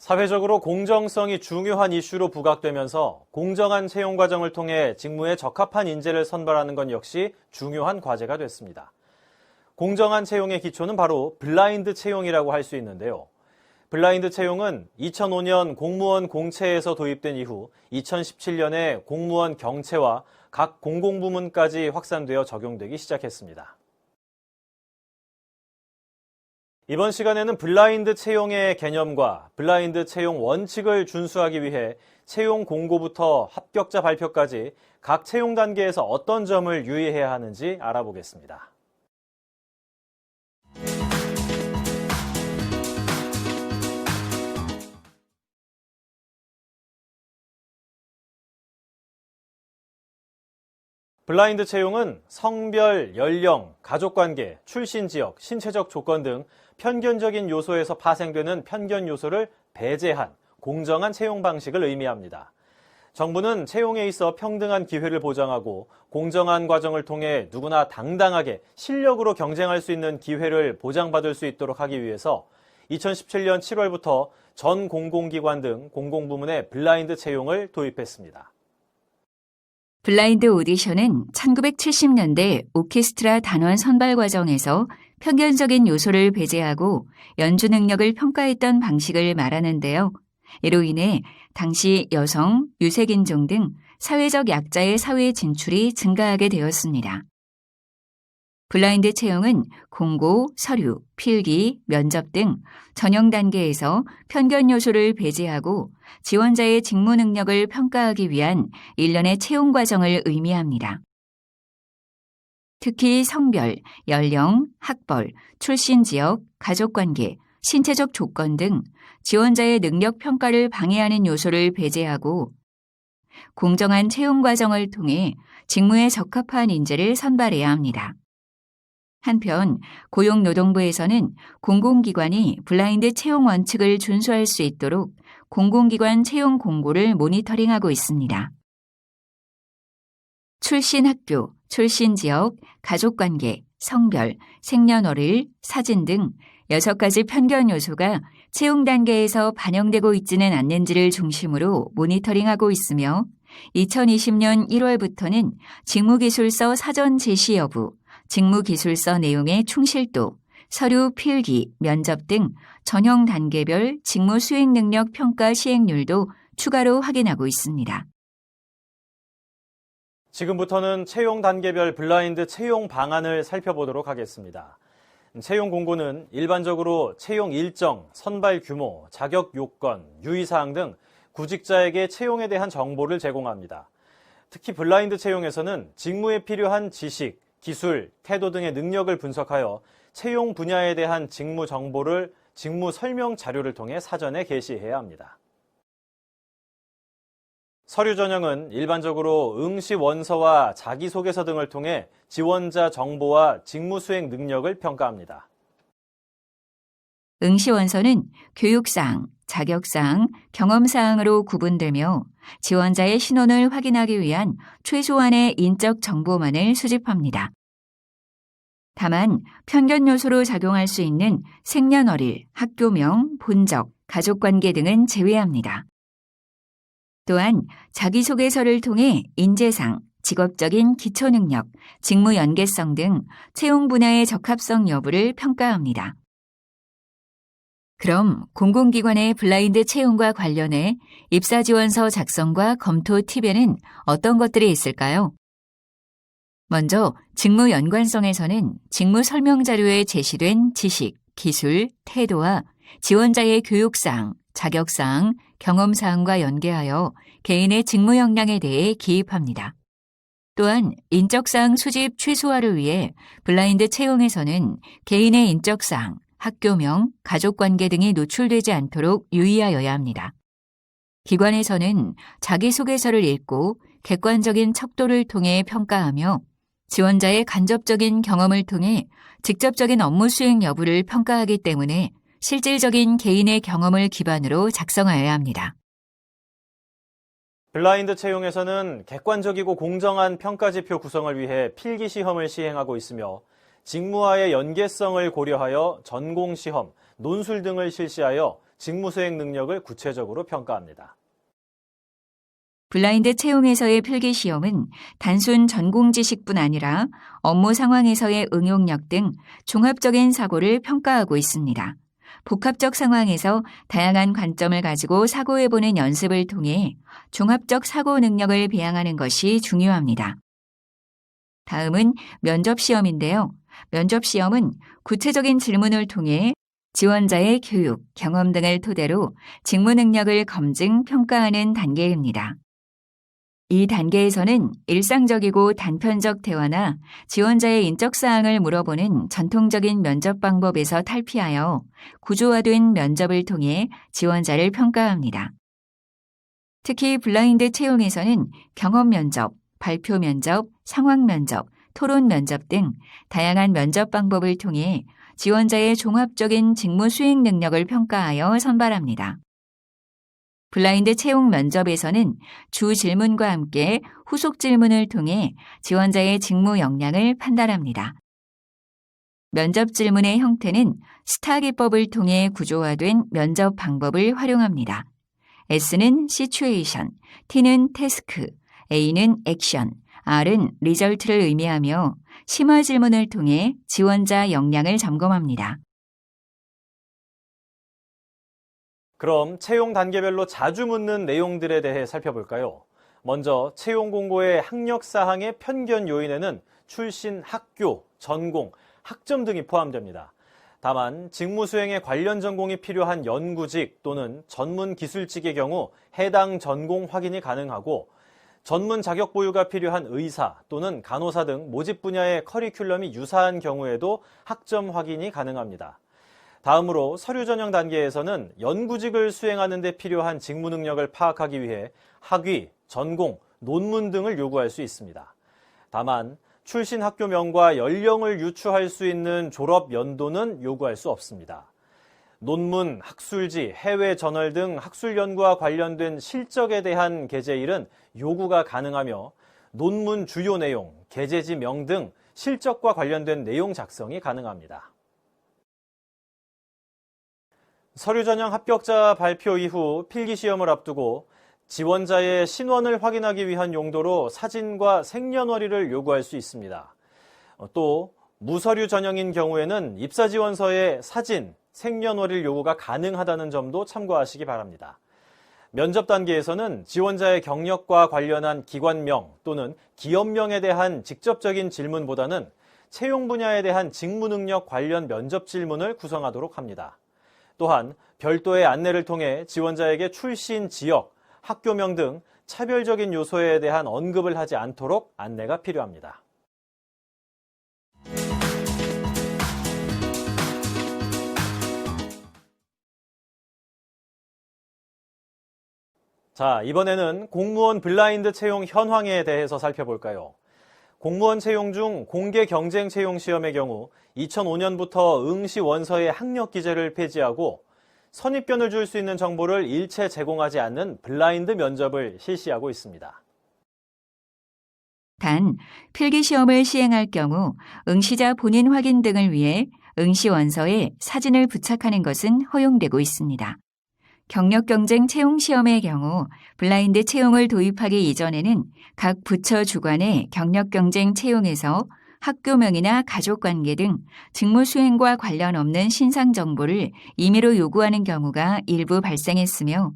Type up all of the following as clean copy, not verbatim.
사회적으로 공정성이 중요한 이슈로 부각되면서 공정한 채용 과정을 통해 직무에 적합한 인재를 선발하는 건 역시 중요한 과제가 됐습니다. 공정한 채용의 기초는 바로 블라인드 채용이라고 할 수 있는데요. 블라인드 채용은 2005년 공무원 공채에서 도입된 이후 2017년에 공무원 경채와 각 공공부문까지 확산되어 적용되기 시작했습니다. 이번 시간에는 블라인드 채용의 개념과 블라인드 채용 원칙을 준수하기 위해 채용 공고부터 합격자 발표까지 각 채용 단계에서 어떤 점을 유의해야 하는지 알아보겠습니다. 블라인드 채용은 성별, 연령, 가족관계, 출신 지역, 신체적 조건 등 편견적인 요소에서 파생되는 편견 요소를 배제한 공정한 채용 방식을 의미합니다. 정부는 채용에 있어 평등한 기회를 보장하고 공정한 과정을 통해 누구나 당당하게 실력으로 경쟁할 수 있는 기회를 보장받을 수 있도록 하기 위해서 2017년 7월부터 전 공공기관 등 공공부문에 블라인드 채용을 도입했습니다. 블라인드 오디션은 1970년대 오케스트라 단원 선발 과정에서 편견적인 요소를 배제하고 연주 능력을 평가했던 방식을 말하는데요. 이로 인해 당시 여성, 유색인종 등 사회적 약자의 사회 진출이 증가하게 되었습니다. 블라인드 채용은 공고, 서류, 필기, 면접 등 전형 단계에서 편견 요소를 배제하고 지원자의 직무 능력을 평가하기 위한 일련의 채용 과정을 의미합니다. 특히 성별, 연령, 학벌, 출신 지역, 가족관계, 신체적 조건 등 지원자의 능력 평가를 방해하는 요소를 배제하고 공정한 채용 과정을 통해 직무에 적합한 인재를 선발해야 합니다. 한편 고용노동부에서는 공공기관이 블라인드 채용 원칙을 준수할 수 있도록 공공기관 채용 공고를 모니터링하고 있습니다. 출신 학교, 출신 지역, 가족관계, 성별, 생년월일, 사진 등 6가지 편견 요소가 채용 단계에서 반영되고 있지는 않는지를 중심으로 모니터링하고 있으며 2020년 1월부터는 직무기술서 사전 제시 여부, 직무기술서 내용의 충실도, 서류 필기, 면접 등 전형 단계별 직무 수행 능력 평가 시행률도 추가로 확인하고 있습니다. 지금부터는 채용 단계별 블라인드 채용 방안을 살펴보도록 하겠습니다. 채용 공고는 일반적으로 채용 일정, 선발 규모, 자격 요건, 유의사항 등 구직자에게 채용에 대한 정보를 제공합니다. 특히 블라인드 채용에서는 직무에 필요한 지식, 기술, 태도 등의 능력을 분석하여 채용 분야에 대한 직무 정보를 직무 설명 자료를 통해 사전에 게시해야 합니다. 서류 전형은 일반적으로 응시 원서와 자기소개서 등을 통해 지원자 정보와 직무 수행 능력을 평가합니다. 응시 원서는 교육사항, 자격사항, 경험사항으로 구분되며 지원자의 신원을 확인하기 위한 최소한의 인적 정보만을 수집합니다. 다만 편견 요소로 작용할 수 있는 생년월일, 학교명, 본적, 가족관계 등은 제외합니다. 또한 자기소개서를 통해 인재상, 직업적인 기초능력, 직무 연계성 등 채용 분야의 적합성 여부를 평가합니다. 그럼 공공기관의 블라인드 채용과 관련해 입사지원서 작성과 검토 팁에는 어떤 것들이 있을까요? 먼저 직무 연관성에서는 직무 설명 자료에 제시된 지식, 기술, 태도와 지원자의 교육사항, 자격사항, 경험사항과 연계하여 개인의 직무 역량에 대해 기입합니다. 또한 인적사항 수집 최소화를 위해 블라인드 채용에서는 개인의 인적사항, 학교명, 가족관계 등이 노출되지 않도록 유의하여야 합니다. 기관에서는 자기소개서를 읽고 객관적인 척도를 통해 평가하며 지원자의 간접적인 경험을 통해 직접적인 업무 수행 여부를 평가하기 때문에 실질적인 개인의 경험을 기반으로 작성하여야 합니다. 블라인드 채용에서는 객관적이고 공정한 평가지표 구성을 위해 필기시험을 시행하고 있으며 직무와의 연계성을 고려하여 전공시험, 논술 등을 실시하여 직무 수행 능력을 구체적으로 평가합니다. 블라인드 채용에서의 필기시험은 단순 전공 지식뿐 아니라 업무 상황에서의 응용력 등 종합적인 사고를 평가하고 있습니다. 복합적 상황에서 다양한 관점을 가지고 사고해보는 연습을 통해 종합적 사고 능력을 배양하는 것이 중요합니다. 다음은 면접시험인데요. 면접시험은 구체적인 질문을 통해 지원자의 교육, 경험 등을 토대로 직무 능력을 검증, 평가하는 단계입니다. 이 단계에서는 일상적이고 단편적 대화나 지원자의 인적 사항을 물어보는 전통적인 면접 방법에서 탈피하여 구조화된 면접을 통해 지원자를 평가합니다. 특히 블라인드 채용에서는 경험 면접, 발표 면접, 상황 면접, 토론 면접 등 다양한 면접 방법을 통해 지원자의 종합적인 직무 수행 능력을 평가하여 선발합니다. 블라인드 채용 면접에서는 주 질문과 함께 후속 질문을 통해 지원자의 직무 역량을 판단합니다. 면접 질문의 형태는 스타 기법을 통해 구조화된 면접 방법을 활용합니다. S는 시츄에이션, T는 태스크, A는 액션, R은 리절트를 의미하며 심화 질문을 통해 지원자 역량을 점검합니다. 그럼 채용 단계별로 자주 묻는 내용들에 대해 살펴볼까요? 먼저 채용 공고의 학력 사항의 편견 요인에는 출신 학교, 전공, 학점 등이 포함됩니다. 다만 직무 수행에 관련 전공이 필요한 연구직 또는 전문 기술직의 경우 해당 전공 확인이 가능하고 전문 자격 보유가 필요한 의사 또는 간호사 등 모집 분야의 커리큘럼이 유사한 경우에도 학점 확인이 가능합니다. 다음으로 서류 전형 단계에서는 연구직을 수행하는 데 필요한 직무 능력을 파악하기 위해 학위, 전공, 논문 등을 요구할 수 있습니다. 다만 출신 학교명과 연령을 유추할 수 있는 졸업 연도는 요구할 수 없습니다. 논문, 학술지, 해외 저널 등 학술 연구와 관련된 실적에 대한 게재일은 요구가 가능하며 논문 주요 내용, 게재지명 등 실적과 관련된 내용 작성이 가능합니다. 서류 전형 합격자 발표 이후 필기시험을 앞두고 지원자의 신원을 확인하기 위한 용도로 사진과 생년월일을 요구할 수 있습니다. 또 무서류 전형인 경우에는 입사지원서에 사진, 생년월일 요구가 가능하다는 점도 참고하시기 바랍니다. 면접 단계에서는 지원자의 경력과 관련한 기관명 또는 기업명에 대한 직접적인 질문보다는 채용 분야에 대한 직무 능력 관련 면접 질문을 구성하도록 합니다. 또한 별도의 안내를 통해 지원자에게 출신 지역, 학교명 등 차별적인 요소에 대한 언급을 하지 않도록 안내가 필요합니다. 자, 이번에는 공무원 블라인드 채용 현황에 대해서 살펴볼까요? 공무원 채용 중 공개 경쟁 채용 시험의 경우 2005년부터 응시 원서의 학력 기재를 폐지하고 선입견을 줄 수 있는 정보를 일체 제공하지 않는 블라인드 면접을 실시하고 있습니다. 단, 필기시험을 시행할 경우 응시자 본인 확인 등을 위해 응시 원서에 사진을 부착하는 것은 허용되고 있습니다. 경력 경쟁 채용 시험의 경우 블라인드 채용을 도입하기 이전에는 각 부처 주관의 경력 경쟁 채용에서 학교명이나 가족관계 등 직무 수행과 관련 없는 신상 정보를 임의로 요구하는 경우가 일부 발생했으며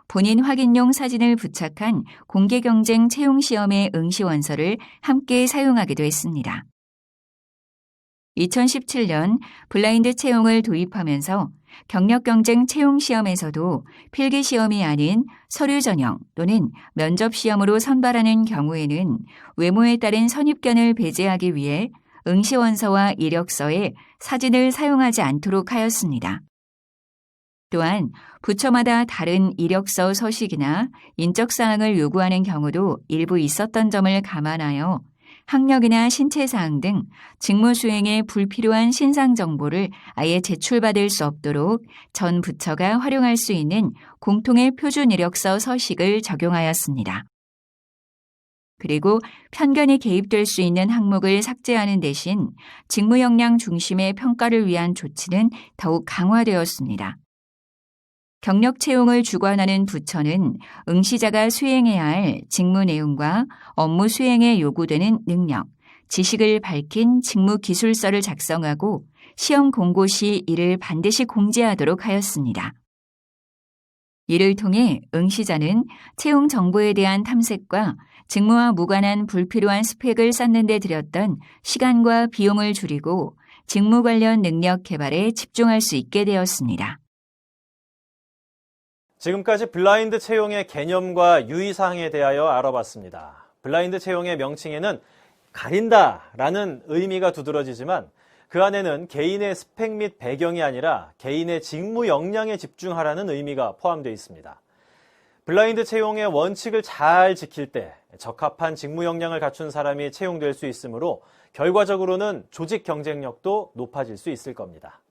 본인 확인용 사진을 부착한 공개 경쟁 채용 시험의 응시 원서를 함께 사용하기도 했습니다. 2017년 블라인드 채용을 도입하면서 경력 경쟁 채용 시험에서도 필기 시험이 아닌 서류 전형 또는 면접 시험으로 선발하는 경우에는 외모에 따른 선입견을 배제하기 위해 응시 원서와 이력서에 사진을 사용하지 않도록 하였습니다. 또한 부처마다 다른 이력서 서식이나 인적 사항을 요구하는 경우도 일부 있었던 점을 감안하여 학력이나 신체 사항 등 직무 수행에 불필요한 신상 정보를 아예 제출받을 수 없도록 전 부처가 활용할 수 있는 공통의 표준 이력서 서식을 적용하였습니다. 그리고 편견이 개입될 수 있는 항목을 삭제하는 대신 직무 역량 중심의 평가를 위한 조치는 더욱 강화되었습니다. 경력 채용을 주관하는 부처는 응시자가 수행해야 할 직무 내용과 업무 수행에 요구되는 능력, 지식을 밝힌 직무 기술서를 작성하고 시험 공고 시 이를 반드시 공지하도록 하였습니다. 이를 통해 응시자는 채용 정보에 대한 탐색과 직무와 무관한 불필요한 스펙을 쌓는 데 들였던 시간과 비용을 줄이고 직무 관련 능력 개발에 집중할 수 있게 되었습니다. 지금까지 블라인드 채용의 개념과 유의사항에 대하여 알아봤습니다. 블라인드 채용의 명칭에는 가린다라는 의미가 두드러지지만 그 안에는 개인의 스펙 및 배경이 아니라 개인의 직무 역량에 집중하라는 의미가 포함되어 있습니다. 블라인드 채용의 원칙을 잘 지킬 때 적합한 직무 역량을 갖춘 사람이 채용될 수 있으므로 결과적으로는 조직 경쟁력도 높아질 수 있을 겁니다.